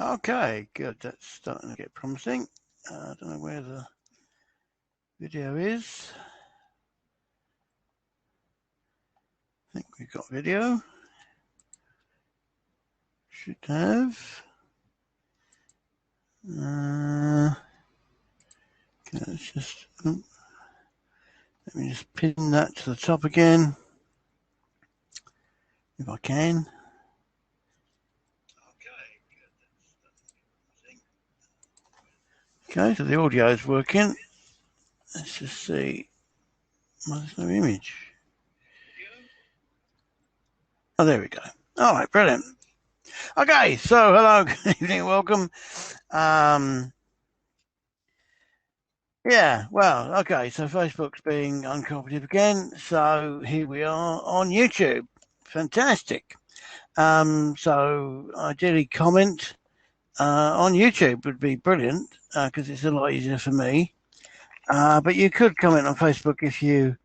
Okay, good. That's starting to get promising. I don't know where the video is. I think we've got video. Should have. Okay, let's just let me just pin that to the top again, if I can. Okay, so the audio is working. Let's just see. Well, there's no image. Oh, there we go. All right, brilliant. Okay, so hello, good evening, welcome. Yeah, well, okay, so Facebook's being uncooperative again, so here we are on YouTube. Fantastic. So ideally comment on YouTube would be brilliant, because it's a lot easier for me. But you could comment on Facebook if you,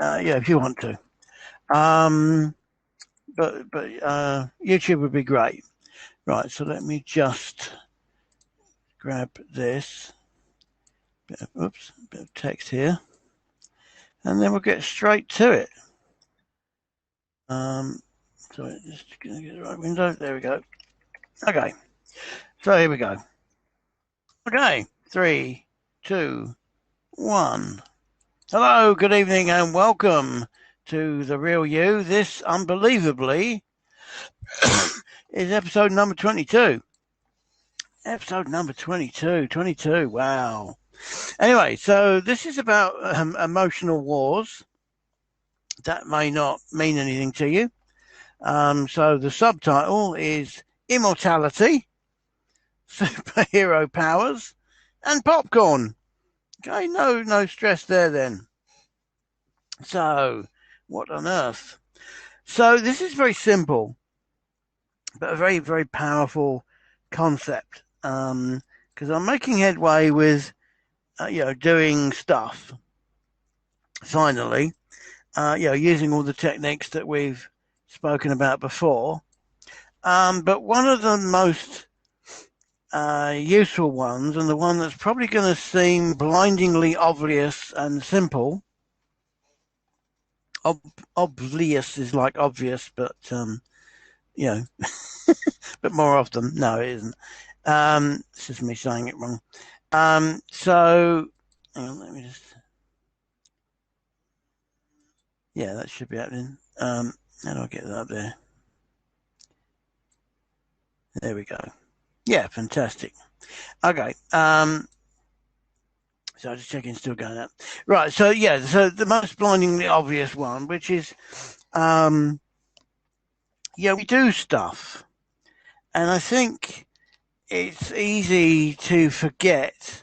if you want to. But YouTube would be great. Right, so let me just grab this. Bit of text here. And then we'll get straight to it. So just going to get the right window. There we go. Okay. So here we go. Okay. 3, 2, 1. Hello, good evening, and welcome to The Real You. This, unbelievably, is episode number 22. Episode number 22. 22, wow. Anyway, so this is about emotional wars. That may not mean anything to you. So the subtitle is Immortality, Superhero Powers, and Popcorn. Okay, no stress there then. So, what on earth? So this is very simple, but a very, very powerful concept. Because I'm making headway with, doing stuff. Finally, using all the techniques that we've spoken about before. But one of the most useful ones, and the one that's probably going to seem blindingly obvious and simple. Obvious is like obvious, but but more often, no, it isn't. It's just me saying it wrong. So, hang on, let me just. Yeah, that should be happening. How do I get that up there? There we go. Yeah, fantastic. Okay. So just checking, still going up. Right. So yeah. So the most blindingly obvious one, which is, we do stuff, and I think it's easy to forget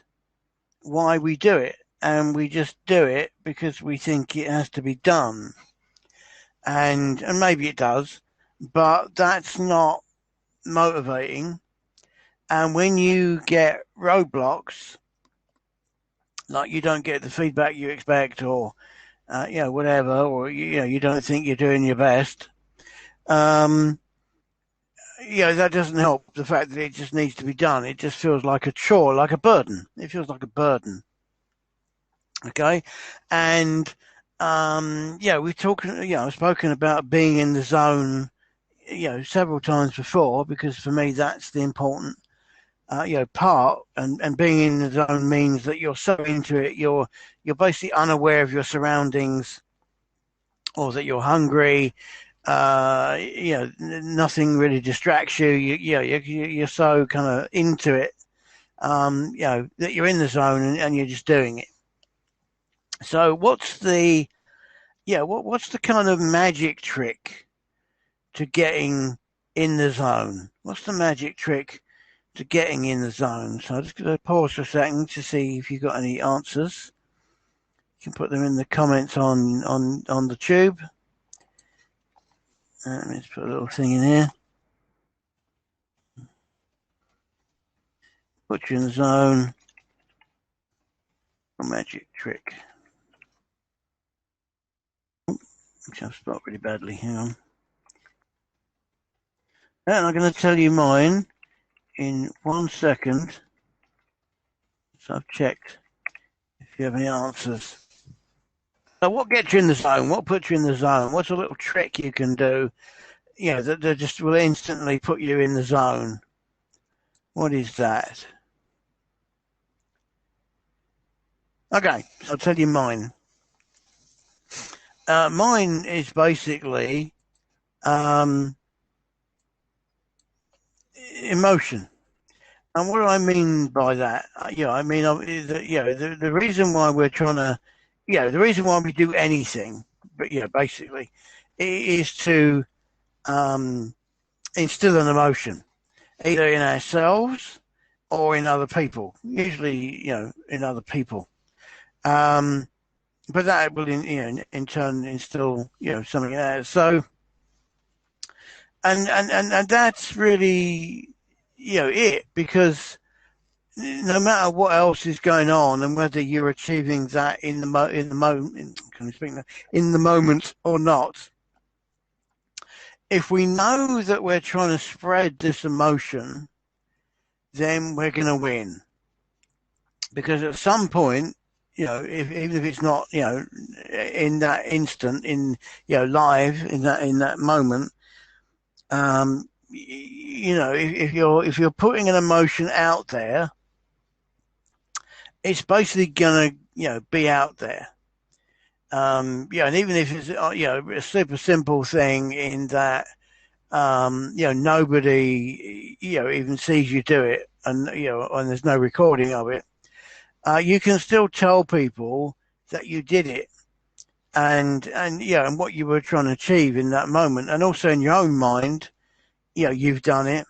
why we do it, and we just do it because we think it has to be done, and maybe it does, but that's not motivating. And when you get roadblocks, like you don't get the feedback you expect, or whatever, or you don't think you're doing your best, that doesn't help the fact that it just needs to be done. It just feels like a chore, like a burden. It feels like a burden. Okay, and we've talked. I've spoken about being in the zone, several times before, because for me that's the important part, and being in the zone means that you're so into it, you're basically unaware of your surroundings, or that you're hungry. Nothing really distracts you. You're so kind of into it, that you're in the zone and you're just doing it. So what's the kind of magic trick to getting in the zone? What's the magic trick to getting in the zone. So I'm just going to pause for a second to see if you've got any answers. You can put them in the comments on the tube. Let me just put a little thing in here. Put you in the zone. A magic trick. Which I've spelled really badly. Hang on. And I'm going to tell you mine in 1 second. So I've checked if you have any answers. So what gets you in the zone? What puts you in the zone? What's a little trick you can do? You know, that just will instantly put you in the zone. What is that? Okay, so I'll tell you mine. Mine is basically emotion. And what do I mean by that? I mean, the reason why we're trying to, the reason why we do anything, but basically, is to instill an emotion, either in ourselves or in other people. Usually, in other people. But that will, in turn, instill, something else. So, and that's really, it, because no matter what else is going on, and whether you're achieving that in the moment or not, if we know that we're trying to spread this emotion, then we're going to win. Because at some point, even if it's not, in that instant, live in that moment, if you're putting an emotion out there, it's basically gonna, be out there. And even if it's, a super simple thing in that, nobody, even sees you do it, and and there's no recording of it. You can still tell people that you did it, and what you were trying to achieve in that moment, and also in your own mind, you've done it,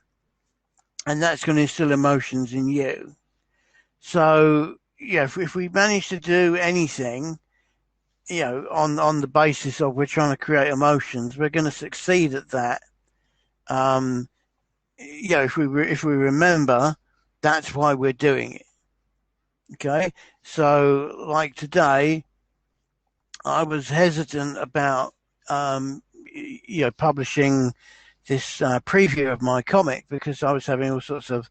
and that's going to instill emotions in you. So if we manage to do anything, on the basis of we're trying to create emotions, we're going to succeed at that. If we remember, that's why we're doing it. Okay, so like today, I was hesitant about publishing this preview of my comic, because I was having all sorts of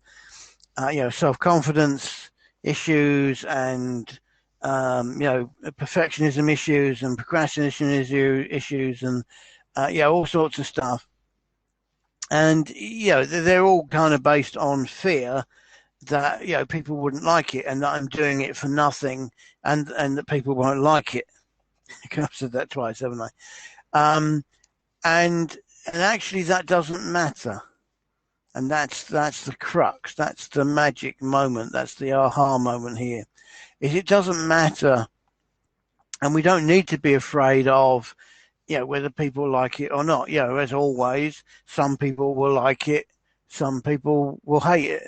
self-confidence issues, and perfectionism issues, and procrastination issues, and all sorts of stuff. And they're all kind of based on fear that people wouldn't like it, and that I'm doing it for nothing, and that people won't like it. I've said that twice, haven't I? And actually that doesn't matter. And that's the crux. That's the magic moment. That's the aha moment here. Is it doesn't matter, and we don't need to be afraid of, whether people like it or not. As always, some people will like it, some people will hate it.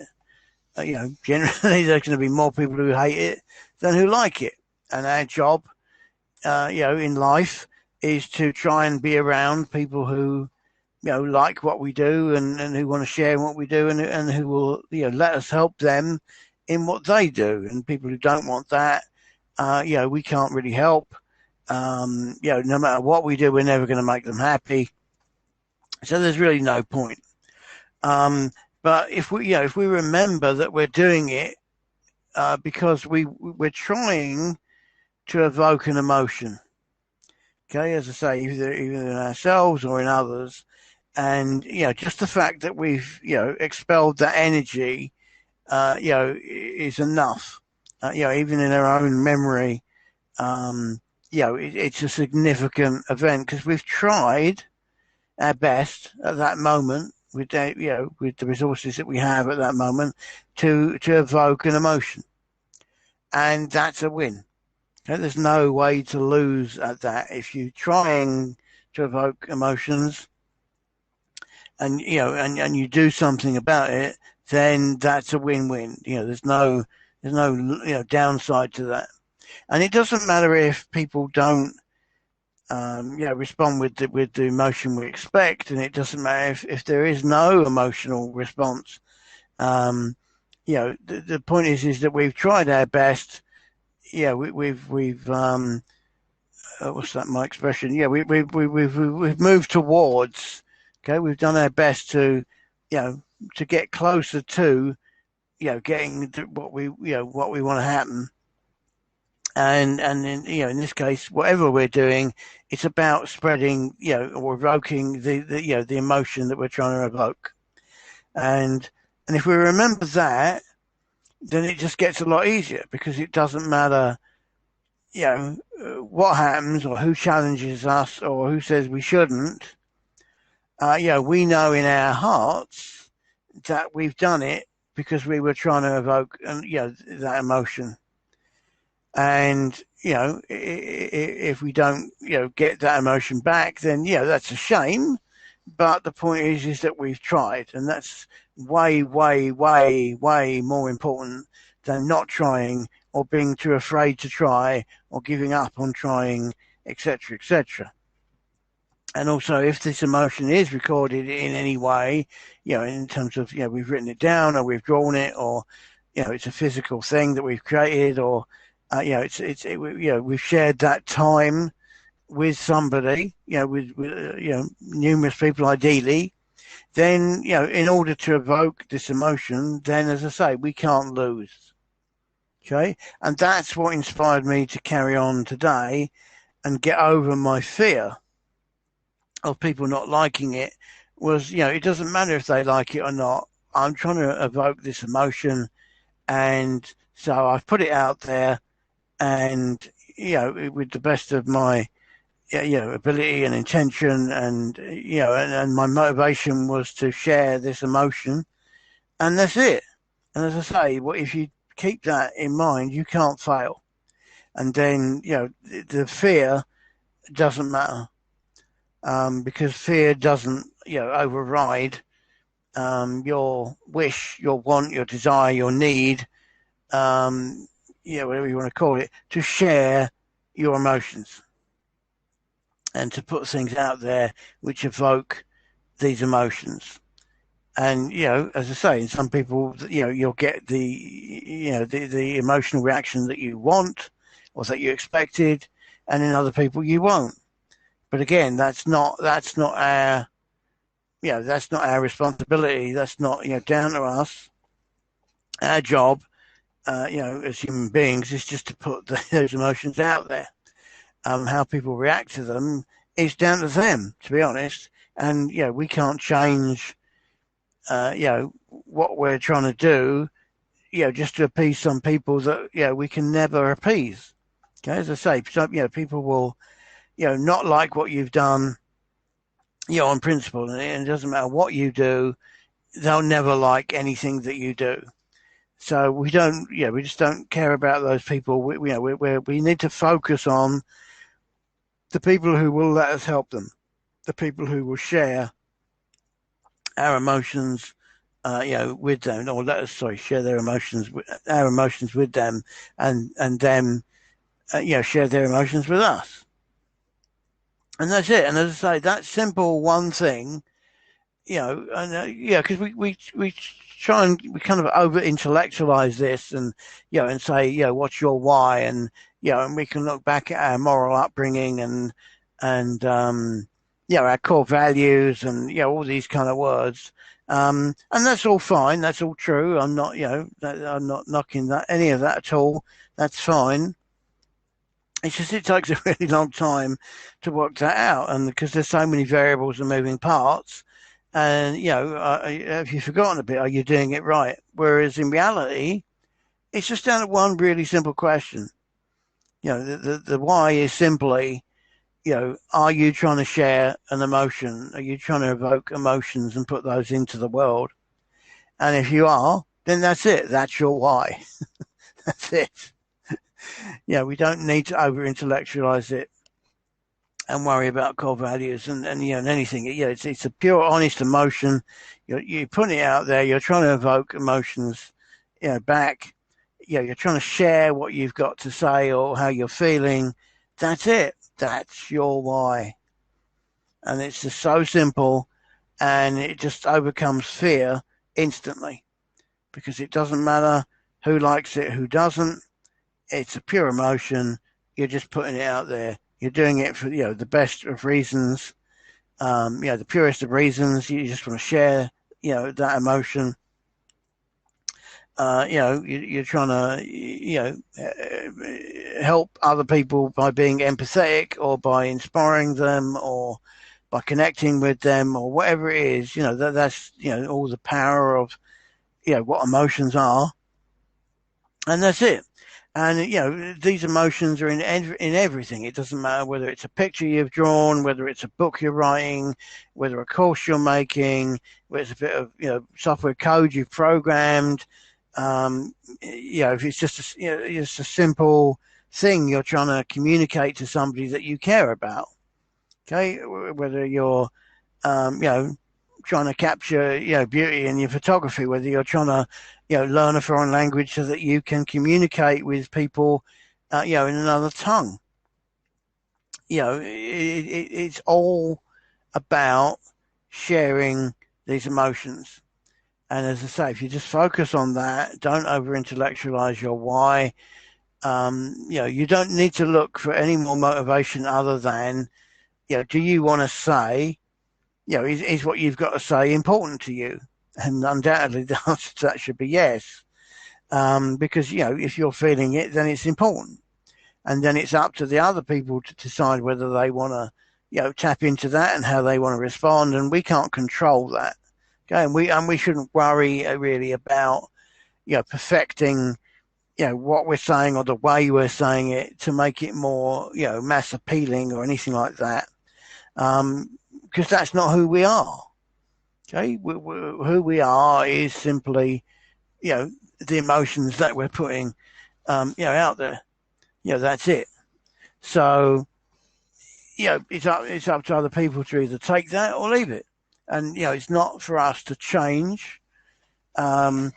Generally there's going to be more people who hate it than who like it. And our job, in life, is to try and be around people who, like what we do, and who want to share what we do, and who will, let us help them in what they do. And people who don't want that, we can't really help. No matter what we do, we're never going to make them happy. So there's really no point. But if we remember that we're doing it because we're trying to evoke an emotion. Okay, as I say, either in ourselves or in others, and just the fact that we've expelled that energy, is enough. Even in our own memory, it's a significant event, because we've tried our best at that moment with with the resources that we have at that moment to evoke an emotion, and that's a win. Okay? There's no way to lose at that. If you're trying to evoke emotions, and and you do something about it, then that's a win-win. There's no downside to that. And it doesn't matter if people don't respond with the emotion we expect, and it doesn't matter if there is no emotional response. The point is that we've tried our best. We've what's that? My expression. We've moved towards. Okay, we've done our best to to get closer to getting what we want to happen. And in this case, whatever we're doing, it's about spreading or evoking the emotion that we're trying to evoke. And if we remember that, then it just gets a lot easier, because it doesn't matter what happens or who challenges us or who says we shouldn't. We know in our hearts that we've done it because we were trying to evoke that emotion. And if we don't get that emotion back, then that's a shame. But the point is that we've tried, and that's way more important than not trying, or being too afraid to try, or giving up on trying, etc., etc. And also, if this emotion is recorded in any way, in terms of we've written it down, or we've drawn it, or it's a physical thing that we've created, or we've shared that time with somebody, with numerous people ideally, then in order to evoke this emotion, then, as I say, we can't lose. Okay, and that's what inspired me to carry on today and get over my fear of people not liking it. Was it doesn't matter if they like it or not. I'm trying to evoke this emotion, and so I've put it out there. And with the best of my ability and intention, and and my motivation was to share this emotion, and that's it. And as I say, if you keep that in mind, you can't fail. And then the fear doesn't matter, because fear doesn't override your wish, your want, your desire, your need. Whatever you want to call it, to share your emotions and to put things out there which evoke these emotions. And as I say, in some people, you'll get the emotional reaction that you want or that you expected, and in other people you won't. But again, that's not our that's not our responsibility. That's not down to us. Our job as human beings, is just to put those emotions out there. How people react to them is down to them, to be honest. And we can't change, what we're trying to do, just to appease some people that we can never appease. Okay, as I say, some people will, not like what you've done, on principle, and it doesn't matter what you do, they'll never like anything that you do. So we just don't care about those people. We need to focus on the people who will let us help them, the people who will share our emotions, with them, or share their emotions, our emotions with them, and them, share their emotions with us. And that's it. And as I say, that simple one thing, because we try and we kind of over intellectualize this, and and say, what's your why, and and we can look back at our moral upbringing, and our core values, and all these kind of words, and that's all fine, that's all true. I'm not knocking any of that at all. That's fine. It's just it takes a really long time to work that out, and because there's so many variables and moving parts. And, have you forgotten a bit? Are you doing it right? Whereas in reality, it's just down to one really simple question. The why is simply, are you trying to share an emotion? Are you trying to evoke emotions and put those into the world? And if you are, then that's it. That's your why. That's it. We don't need to over intellectualize it. and worry about core values and and anything. It's a pure, honest emotion. You're putting it out there. You're trying to evoke emotions, back. You're trying to share what you've got to say or how you're feeling. That's it. That's your why. And it's just so simple, and it just overcomes fear instantly, because it doesn't matter who likes it, who doesn't. It's a pure emotion. You're just putting it out there. You're doing it for the best of reasons, the purest of reasons. You just want to share that emotion. You're trying to help other people by being empathetic, or by inspiring them, or by connecting with them, or whatever it is. That's all the power of what emotions are, and that's it. And these emotions are in everything. It doesn't matter whether it's a picture you've drawn, whether it's a book you're writing, whether a course you're making, whether it's a bit of software code you've programmed. If it's just it's a simple thing you're trying to communicate to somebody that you care about. Okay, whether you're trying to capture beauty in your photography, whether you're trying to learn a foreign language so that you can with people in another tongue. It's all about sharing these emotions. And as I say, if you just focus on that, don't over intellectualize your why. You don't need to look for any more motivation other than do you want to say, is what you've got to say important to you? And undoubtedly the answer to that should be yes. Because, if you're feeling it, then it's important. And then it's up to the other people to decide whether they want to, tap into that and how they want to respond. And we can't control that. Okay. And we shouldn't worry really about, perfecting, what we're saying or the way we're saying it to make it more, mass appealing or anything like that. Because that's not who we are. Okay, who we are is simply, the emotions that we're putting, out there. That's it. So, it's up to other people to either take that or leave it. And it's not for us to change, and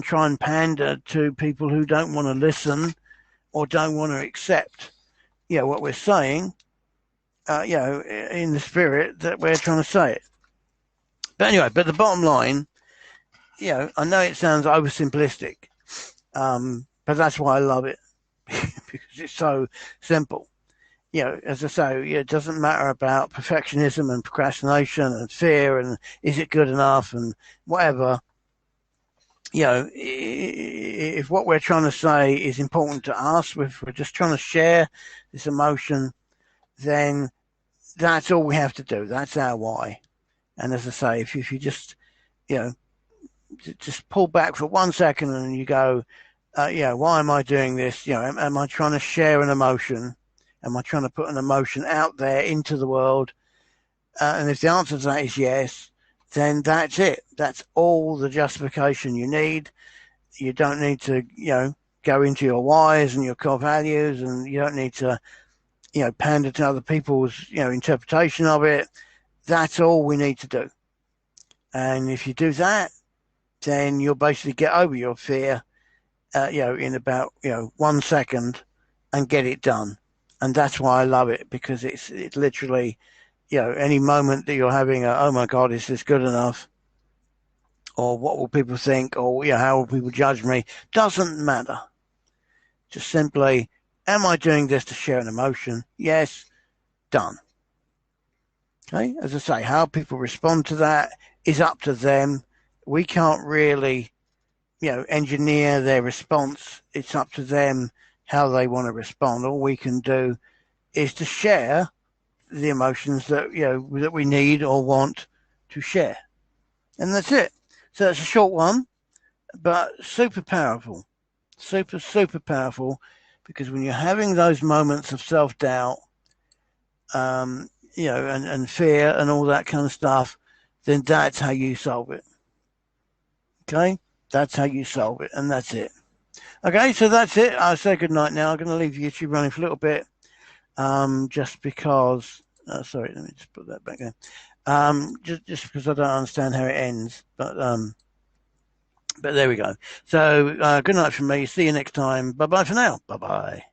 try and pander to people who don't want to listen or don't want to accept, what we're saying, in the spirit that we're trying to say it. But anyway, the bottom line, I know it sounds oversimplistic, but that's why I love it, because it's so simple. As I say, it doesn't matter about perfectionism and procrastination and fear and is it good enough and whatever. If what we're trying to say is important to us, if we're just trying to share this emotion, then that's all we have to do. That's our why. And as I say, if you just, just pull back for 1 second and you go, why am I doing this? Am I trying to share an emotion? Am I trying to put an emotion out there into the world? And if the answer to that is yes, then that's it. That's all the justification you need. You don't need to, go into your whys and your core values, and you don't need to, pander to other people's, interpretation of it. That's all we need to do. And if you do that, then you'll basically get over your fear, in about, 1 second and get it done. And that's why I love it, because it's literally, any moment that you're having oh my God, is this good enough? Or what will people think? Or, how will people judge me? Doesn't matter. Just simply, am I doing this to share an emotion? Yes, done. Okay, as I say, how people respond to that is up to them. We can't really, engineer their response. It's up to them how they want to respond. All we can do is to share the emotions that, that we need or want to share. And that's it. So it's a short one, but super powerful. Super, super powerful, because when you're having those moments of self-doubt, and fear and all that kind of stuff, then that's how you solve it. Okay? That's how you solve it, and that's it. Okay, so that's it. I'll say good night now. I'm going to leave YouTube running for a little bit, just because Sorry, let me just put that back there. Just because I don't understand how it ends, but there we go. So good night from me. See you next time. Bye bye for now. Bye bye.